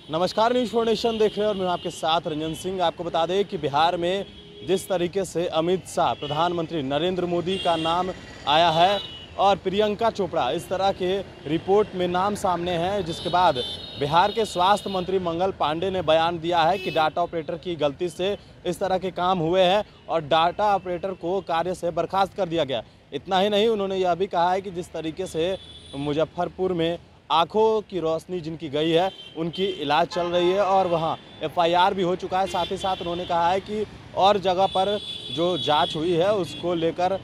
नमस्कार, news for nation देख रहे हैं और मैं आपके साथ रंजन सिंह। आपको बता दें कि बिहार में जिस तरीके से अमित शाह, प्रधानमंत्री नरेंद्र मोदी का नाम आया है और प्रियंका चोपड़ा इस तरह के रिपोर्ट में नाम सामने है, जिसके बाद बिहार के स्वास्थ्य मंत्री मंगल पांडे ने बयान दिया है कि डाटा ऑपरेटर की गलती से इस तरह के काम हुए हैं और डाटा ऑपरेटर को कार्य से बर्खास्त कर दिया गया। इतना ही नहीं, उन्होंने यह भी कहा है कि जिस तरीके से मुजफ्फरपुर में आंखों की रोशनी जिनकी गई है उनकी इलाज चल रही है और वहाँ एफआईआर भी हो चुका है। साथ ही साथ उन्होंने कहा है कि और जगह पर जो जांच हुई है उसको लेकर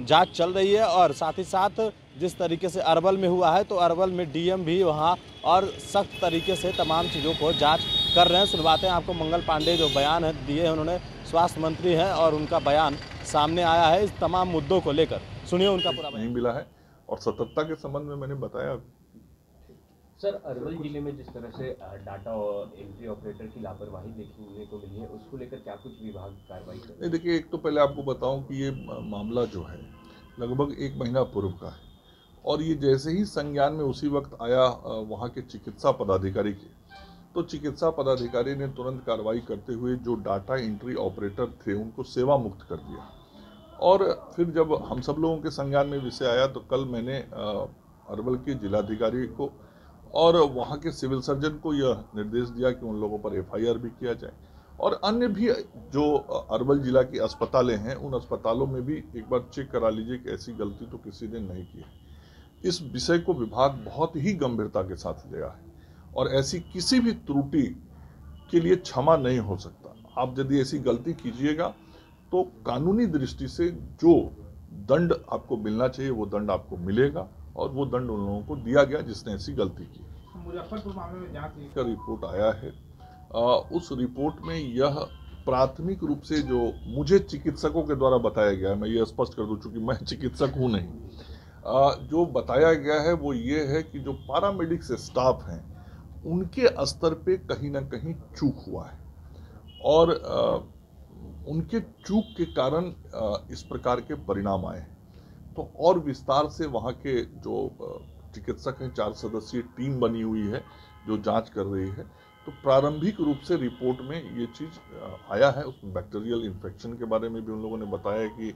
जांच चल रही है और साथ ही साथ जिस तरीके से अरवल में हुआ है तो अरवल में डीएम भी वहाँ और सख्त तरीके से तमाम चीज़ों को जाँच कर रहे हैं। सुनवाते हैं आपको मंगल पांडे जो बयान है दिए हैं, उन्होंने स्वास्थ्य मंत्री हैं और उनका बयान सामने आया है इस तमाम मुद्दों को लेकर। सुनिए उनका पूरा बयान। नहीं मिला है और सतर्कता के संबंध में मैंने बताया। सर, अरवल जिले में जिस तरह से डाटा और एंट्री ऑपरेटर की लापरवाही देखने को मिली है, उसको लेकर क्या कुछ विभाग कार्रवाई कर रहे हैं? नहीं, देखिए, एक तो पहले आपको बताऊं कि ये मामला जो है लगभग 1 महीना पूर्व का है और ये जैसे ही संज्ञान में उसी वक्त आया वहाँ के चिकित्सा पदाधिकारी के, तो चिकित्सा पदाधिकारी ने तुरंत कार्रवाई करते हुए जो डाटा एंट्री ऑपरेटर थे उनको सेवा मुक्त कर दिया। और फिर जब हम सब लोगों के संज्ञान में विषय आया तो कल मैंने अरवल के जिलाधिकारी को और वहाँ के सिविल सर्जन को यह निर्देश दिया कि उन लोगों पर एफआईआर भी किया जाए और अन्य भी जो अरवल जिला के अस्पतालें हैं उन अस्पतालों में भी एक बार चेक करा लीजिए कि ऐसी गलती तो किसी ने नहीं की है। इस विषय को विभाग बहुत ही गंभीरता के साथ लिया है और ऐसी किसी भी त्रुटि के लिए क्षमा नहीं हो सकता। आप यदि ऐसी गलती कीजिएगा तो कानूनी दृष्टि से जो दंड आपको मिलना चाहिए वो दंड आपको मिलेगा और वो दंड उन लोगों को दिया गया जिसने ऐसी गलती की। मुजफ्फरपुर मामले में जांच का रिपोर्ट आया है। उस रिपोर्ट में यह प्राथमिक रूप से जो मुझे चिकित्सकों के द्वारा बताया गया है, मैं ये स्पष्ट कर दूं चूंकि मैं चिकित्सक हूं नहीं, जो बताया गया है वो ये है कि जो पैरामेडिक्स स्टाफ हैं उनके स्तर पे कहीं ना कहीं चूक हुआ है और उनके चूक के कारण इस प्रकार के परिणाम आए हैं। तो और विस्तार से वहाँ के जो चिकित्सक हैं, 4 सदस्यीय टीम बनी हुई है जो जांच कर रही है। तो प्रारंभिक रूप से रिपोर्ट में ये चीज़ आया है। उसमें बैक्टीरियल इन्फेक्शन के बारे में भी उन लोगों ने बताया कि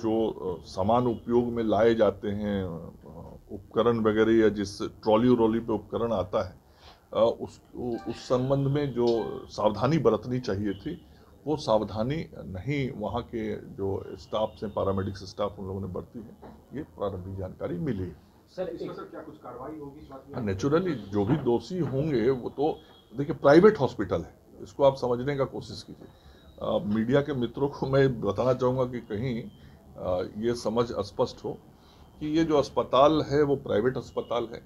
जो सामान उपयोग में लाए जाते हैं, उपकरण वगैरह या जिस ट्रॉली पे उपकरण आता है, उस संबंध में जो सावधानी बरतनी चाहिए थी वो सावधानी नहीं वहाँ के जो स्टाफ से पैरामेडिक्स स्टाफ उन लोगों ने बरती है। ये प्रारंभिक जानकारी मिली। सर, क्या कुछ कार्रवाई होगी? नेचुरली जो भी दोषी होंगे वो तो देखिए प्राइवेट हॉस्पिटल है, इसको आप समझने का कोशिश कीजिए। मीडिया के मित्रों को मैं बताना चाहूँगा कि कहीं ये समझ स्पष्ट हो कि ये जो अस्पताल है वो प्राइवेट अस्पताल है।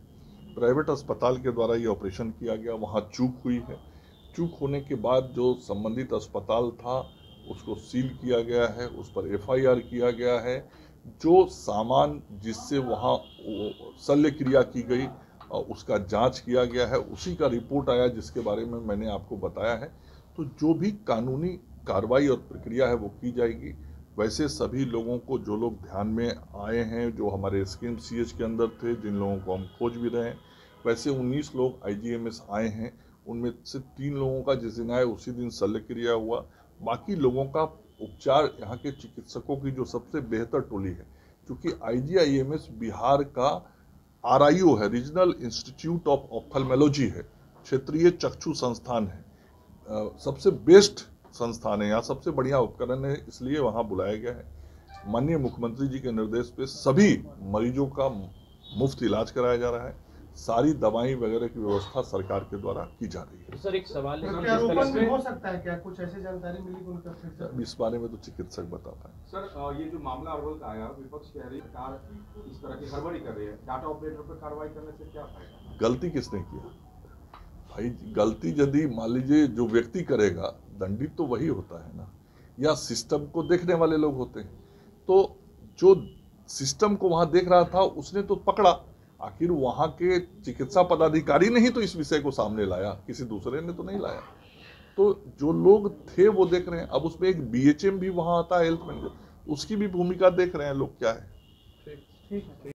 प्राइवेट अस्पताल के द्वारा ये ऑपरेशन किया गया, वहाँ चूक हुई है। चूक होने के बाद जो संबंधित अस्पताल था उसको सील किया गया है, उस पर एफआईआर किया गया है। जो सामान जिससे वहाँ शल्य क्रिया की गई उसका जांच किया गया है, उसी का रिपोर्ट आया जिसके बारे में मैंने आपको बताया है। तो जो भी कानूनी कार्रवाई और प्रक्रिया है वो की जाएगी। वैसे सभी लोगों को, जो लोग ध्यान में आए हैं, जो हमारे स्कीम सीएच के अंदर थे, जिन लोगों को हम खोज भी रहे हैं, वैसे 19 लोग आईजीएमएस आए हैं। उनमें से 3 लोगों का जिस दिन आए उसी दिन शल्य क्रिया हुआ। बाकी लोगों का उपचार यहाँ के चिकित्सकों की जो सबसे बेहतर टोली है, क्योंकि आईजीआईएमएस बिहार का आरआईओ है, रीजनल इंस्टीट्यूट ऑफ ऑप्थेल्मोलॉजी है, क्षेत्रीय चक्षु संस्थान है, सबसे बेस्ट संस्थान है, यहाँ सबसे बढ़िया उपकरण है, इसलिए वहाँ बुलाया गया है। माननीय मुख्यमंत्री जी के निर्देश पे सभी मरीजों का मुफ्त इलाज कराया जा रहा है। सारी दवाई वगैरह की व्यवस्था सरकार के द्वारा की जा रही है। सर, एक सवाल है, हो सकता है क्या कुछ ऐसी जानकारी मिली कि उनका इस बारे में तो चिकित्सक बता पाए। सर, ये जो मामला अरवल का आया, विपक्ष कह रही है सरकार इस तरह की हड़बड़ी कर रही है, डाटा ऑपरेटर पर कार्रवाई करने से क्या फायदा? गलती किसने किया भाई? गलती यदि मान लीजिए जो व्यक्ति करेगा, दंडित तो वही होता है ना, या सिस्टम को देखने वाले लोग होते हैं। तो जो सिस्टम को वहां देख रहा था उसने तो पकड़ा। आखिर वहां के चिकित्सा पदाधिकारी ने ही तो इस विषय को सामने लाया, किसी दूसरे ने तो नहीं लाया। तो जो लोग थे वो देख रहे हैं। अब उसमें एक बीएचएम भी वहां आता है, हेल्थ मैनेजर, उसकी भी भूमिका देख रहे हैं लोग क्या है। ठीक है।